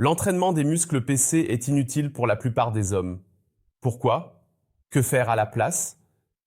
L'entraînement des muscles PC est inutile pour la plupart des hommes. Pourquoi? Que faire à la place?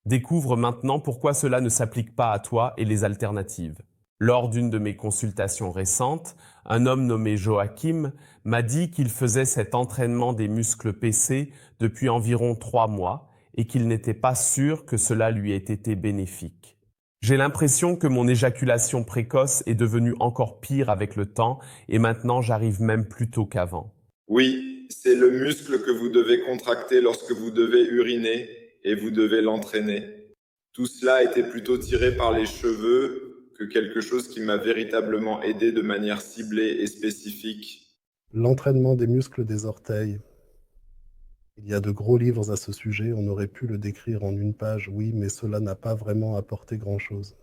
Découvre maintenant pourquoi cela ne s'applique pas à toi et les alternatives. Lors d'une de mes consultations récentes, un homme nommé Joachim m'a dit qu'il faisait cet entraînement des muscles PC depuis environ 3 mois et qu'il n'était pas sûr que cela lui ait été bénéfique. J'ai l'impression que mon éjaculation précoce est devenue encore pire avec le temps et maintenant j'arrive même plus tôt qu'avant. Oui, c'est le muscle que vous devez contracter lorsque vous devez uriner et vous devez l'entraîner. Tout cela était plutôt tiré par les cheveux que quelque chose qui m'a véritablement aidé de manière ciblée et spécifique. L'entraînement des muscles des orteils. Il y a de gros livres à ce sujet, on aurait pu le décrire en une page, oui, mais cela n'a pas vraiment apporté grand-chose.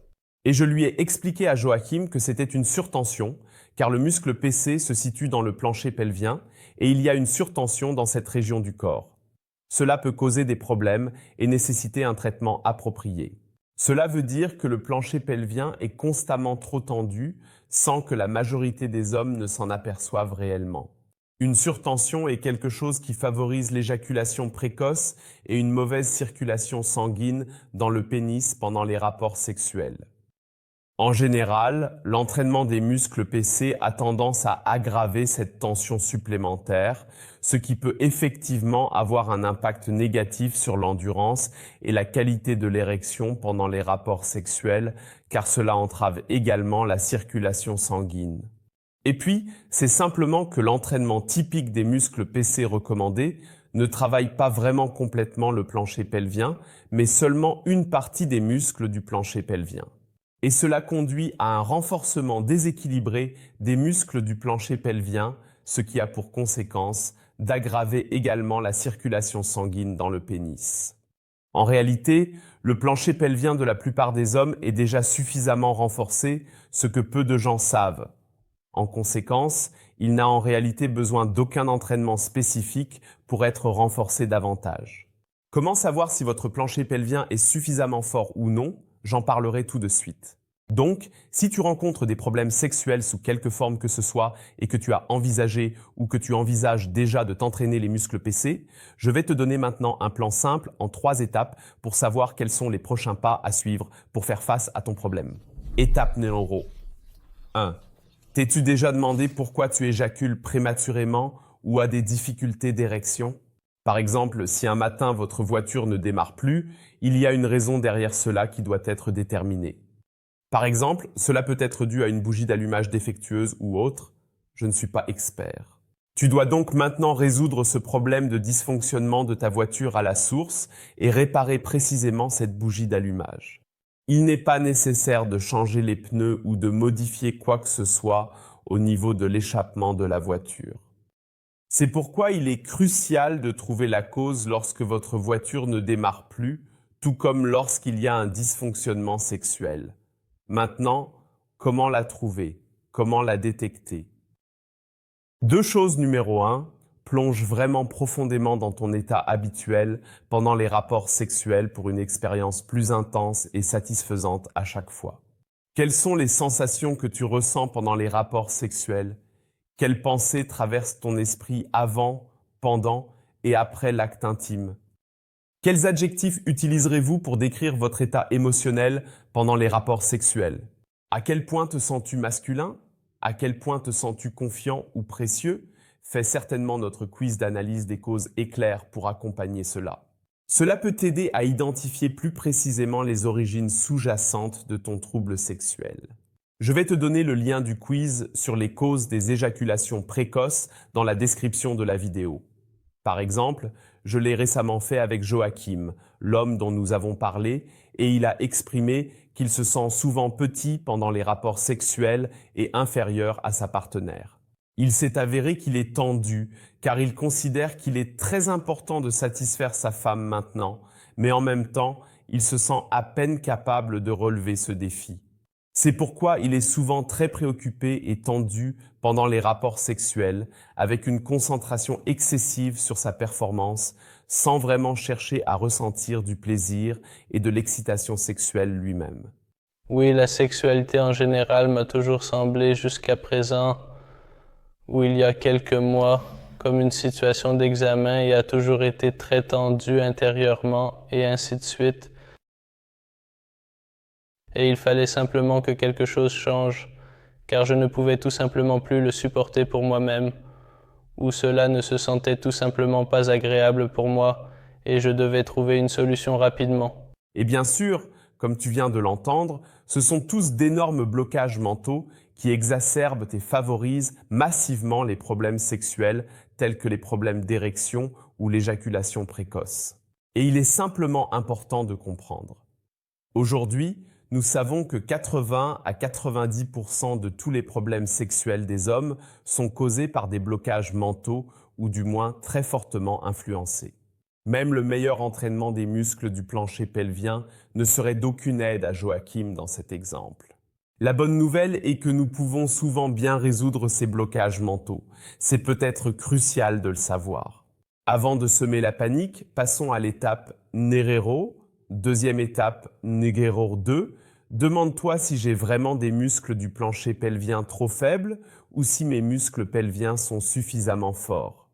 Et je lui ai expliqué à Joachim que c'était une surtension, car le muscle PC se situe dans le plancher pelvien et il y a une surtension dans cette région du corps. Cela peut causer des problèmes et nécessiter un traitement approprié. Cela veut dire que le plancher pelvien est constamment trop tendu sans que la majorité des hommes ne s'en aperçoivent réellement. Une surtension est quelque chose qui favorise l'éjaculation précoce et une mauvaise circulation sanguine dans le pénis pendant les rapports sexuels. En général, l'entraînement des muscles PC a tendance à aggraver cette tension supplémentaire, ce qui peut effectivement avoir un impact négatif sur l'endurance et la qualité de l'érection pendant les rapports sexuels, car cela entrave également la circulation sanguine. Et puis, c'est simplement que l'entraînement typique des muscles PC recommandés ne travaille pas vraiment complètement le plancher pelvien, mais seulement une partie des muscles du plancher pelvien. Et cela conduit à un renforcement déséquilibré des muscles du plancher pelvien, ce qui a pour conséquence d'aggraver également la circulation sanguine dans le pénis. En réalité, le plancher pelvien de la plupart des hommes est déjà suffisamment renforcé, ce que peu de gens savent. En conséquence, il n'a en réalité besoin d'aucun entraînement spécifique pour être renforcé davantage. Comment savoir si votre plancher pelvien est suffisamment fort ou non? J'en parlerai tout de suite. Donc, si tu rencontres des problèmes sexuels sous quelque forme que ce soit et que tu as envisagé ou que tu envisages déjà de t'entraîner les muscles PC, je vais te donner maintenant un plan simple en 3 étapes pour savoir quels sont les prochains pas à suivre pour faire face à ton problème. Étape numéro 1. T'es-tu déjà demandé pourquoi tu éjacules prématurément ou as des difficultés d'érection? Par exemple, si un matin votre voiture ne démarre plus, il y a une raison derrière cela qui doit être déterminée. Par exemple, cela peut être dû à une bougie d'allumage défectueuse ou autre. Je ne suis pas expert. Tu dois donc maintenant résoudre ce problème de dysfonctionnement de ta voiture à la source et réparer précisément cette bougie d'allumage. Il n'est pas nécessaire de changer les pneus ou de modifier quoi que ce soit au niveau de l'échappement de la voiture. C'est pourquoi il est crucial de trouver la cause lorsque votre voiture ne démarre plus, tout comme lorsqu'il y a un dysfonctionnement sexuel. Maintenant, comment la trouver? Comment la détecter? 2 choses numéro 1, plonge vraiment profondément dans ton état habituel pendant les rapports sexuels pour une expérience plus intense et satisfaisante à chaque fois. Quelles sont les sensations que tu ressens pendant les rapports sexuels? Quelles pensées traversent ton esprit avant, pendant et après l'acte intime? Quels adjectifs utiliserez-vous pour décrire votre état émotionnel pendant les rapports sexuels? À quel point te sens-tu masculin? À quel point te sens-tu confiant ou précieux? Fais certainement notre quiz d'analyse des causes éclair pour accompagner cela. Cela peut t'aider à identifier plus précisément les origines sous-jacentes de ton trouble sexuel. Je vais te donner le lien du quiz sur les causes des éjaculations précoces dans la description de la vidéo. Par exemple, je l'ai récemment fait avec Joachim, l'homme dont nous avons parlé, et il a exprimé qu'il se sent souvent petit pendant les rapports sexuels et inférieur à sa partenaire. Il s'est avéré qu'il est tendu, car il considère qu'il est très important de satisfaire sa femme maintenant, mais en même temps, il se sent à peine capable de relever ce défi. C'est pourquoi il est souvent très préoccupé et tendu pendant les rapports sexuels, avec une concentration excessive sur sa performance, sans vraiment chercher à ressentir du plaisir et de l'excitation sexuelle lui-même. Oui, la sexualité en général m'a toujours semblé jusqu'à présent où il y a quelques mois, comme une situation d'examen et a toujours été très tendu intérieurement et ainsi de suite. Et il fallait simplement que quelque chose change, car je ne pouvais tout simplement plus le supporter pour moi-même, ou cela ne se sentait tout simplement pas agréable pour moi, et je devais trouver une solution rapidement. Et bien sûr, comme tu viens de l'entendre, ce sont tous d'énormes blocages mentaux qui exacerbent et favorisent massivement les problèmes sexuels tels que les problèmes d'érection ou l'éjaculation précoce. Et il est simplement important de comprendre. Aujourd'hui, nous savons que 80 à 90% de tous les problèmes sexuels des hommes sont causés par des blocages mentaux ou du moins très fortement influencés. Même le meilleur entraînement des muscles du plancher pelvien ne serait d'aucune aide à Joachim dans cet exemple. La bonne nouvelle est que nous pouvons souvent bien résoudre ces blocages mentaux. C'est peut-être crucial de le savoir. Avant de semer la panique, passons à l'étape Nerero. Deuxième étape, Negero 2. Demande-toi si j'ai vraiment des muscles du plancher pelvien trop faibles ou si mes muscles pelviens sont suffisamment forts.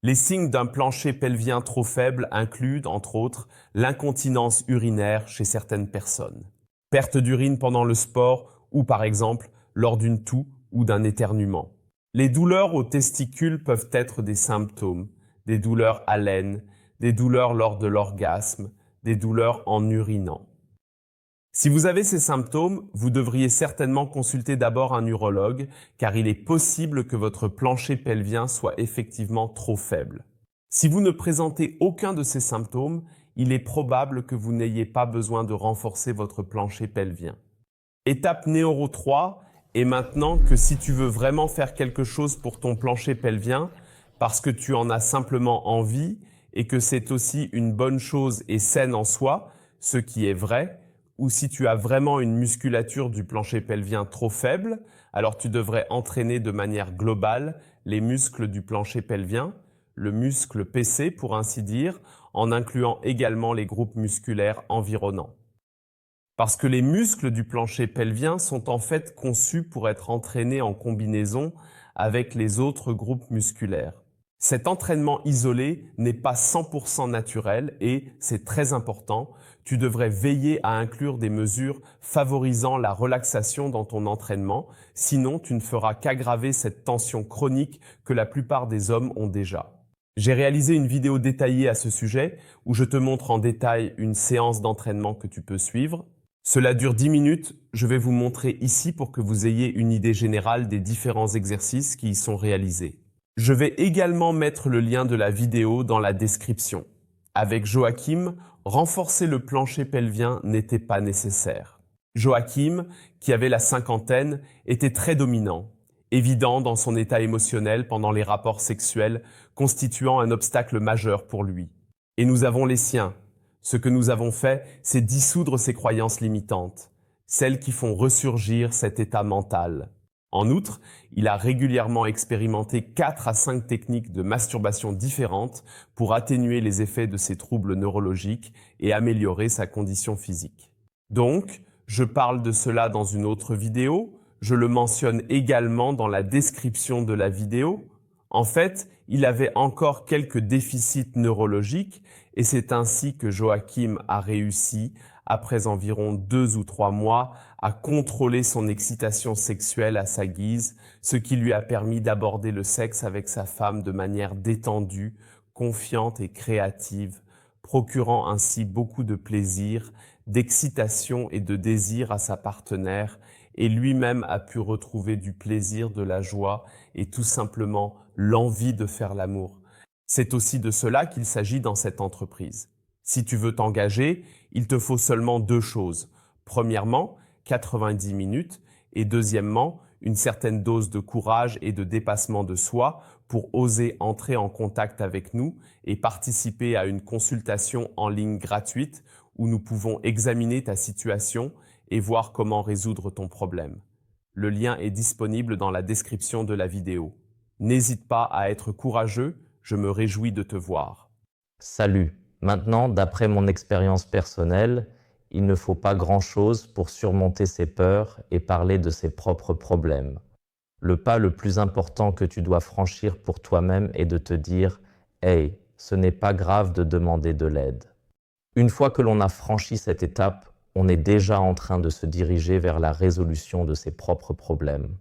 Les signes d'un plancher pelvien trop faible incluent, entre autres, l'incontinence urinaire chez certaines personnes, perte d'urine pendant le sport ou par exemple lors d'une toux ou d'un éternuement. Les douleurs aux testicules peuvent être des symptômes, des douleurs haleines, des douleurs lors de l'orgasme, des douleurs en urinant. Si vous avez ces symptômes, vous devriez certainement consulter d'abord un urologue car il est possible que votre plancher pelvien soit effectivement trop faible. Si vous ne présentez aucun de ces symptômes, il est probable que vous n'ayez pas besoin de renforcer votre plancher pelvien. Étape numéro 3 est maintenant que si tu veux vraiment faire quelque chose pour ton plancher pelvien, parce que tu en as simplement envie et que c'est aussi une bonne chose et saine en soi, ce qui est vrai, ou si tu as vraiment une musculature du plancher pelvien trop faible, alors tu devrais entraîner de manière globale les muscles du plancher pelvien, le muscle PC pour ainsi dire, en incluant également les groupes musculaires environnants. Parce que les muscles du plancher pelvien sont en fait conçus pour être entraînés en combinaison avec les autres groupes musculaires. Cet entraînement isolé n'est pas 100% naturel et, c'est très important, tu devrais veiller à inclure des mesures favorisant la relaxation dans ton entraînement, sinon tu ne feras qu'aggraver cette tension chronique que la plupart des hommes ont déjà. J'ai réalisé une vidéo détaillée à ce sujet où je te montre en détail une séance d'entraînement que tu peux suivre. Cela dure 10 minutes, je vais vous montrer ici pour que vous ayez une idée générale des différents exercices qui y sont réalisés. Je vais également mettre le lien de la vidéo dans la description. Avec Joachim, renforcer le plancher pelvien n'était pas nécessaire. Joachim, qui avait la cinquantaine, était très dominant, évident dans son état émotionnel pendant les rapports sexuels, constituant un obstacle majeur pour lui. Et nous avons les siens. Ce que nous avons fait, c'est dissoudre ces croyances limitantes, celles qui font ressurgir cet état mental. En outre, il a régulièrement expérimenté 4 à 5 techniques de masturbation différentes pour atténuer les effets de ses troubles neurologiques et améliorer sa condition physique. Donc, je parle de cela dans une autre vidéo, je le mentionne également dans la description de la vidéo. En fait, il avait encore quelques déficits neurologiques et c'est ainsi que Joachim a réussi, après environ 2 ou 3 mois, à contrôler son excitation sexuelle à sa guise, ce qui lui a permis d'aborder le sexe avec sa femme de manière détendue, confiante et créative, procurant ainsi beaucoup de plaisir, d'excitation et de désir à sa partenaire, et lui-même a pu retrouver du plaisir, de la joie et tout simplement l'envie de faire l'amour. C'est aussi de cela qu'il s'agit dans cette entreprise. Si tu veux t'engager, il te faut seulement 2 choses. Premièrement, 90 minutes et deuxièmement, une certaine dose de courage et de dépassement de soi pour oser entrer en contact avec nous et participer à une consultation en ligne gratuite où nous pouvons examiner ta situation et voir comment résoudre ton problème. Le lien est disponible dans la description de la vidéo. N'hésite pas à être courageux, je me réjouis de te voir. Salut! Maintenant, d'après mon expérience personnelle, il ne faut pas grand-chose pour surmonter ses peurs et parler de ses propres problèmes. Le pas le plus important que tu dois franchir pour toi-même est de te dire « Hey, ce n'est pas grave de demander de l'aide ». Une fois que l'on a franchi cette étape, on est déjà en train de se diriger vers la résolution de ses propres problèmes.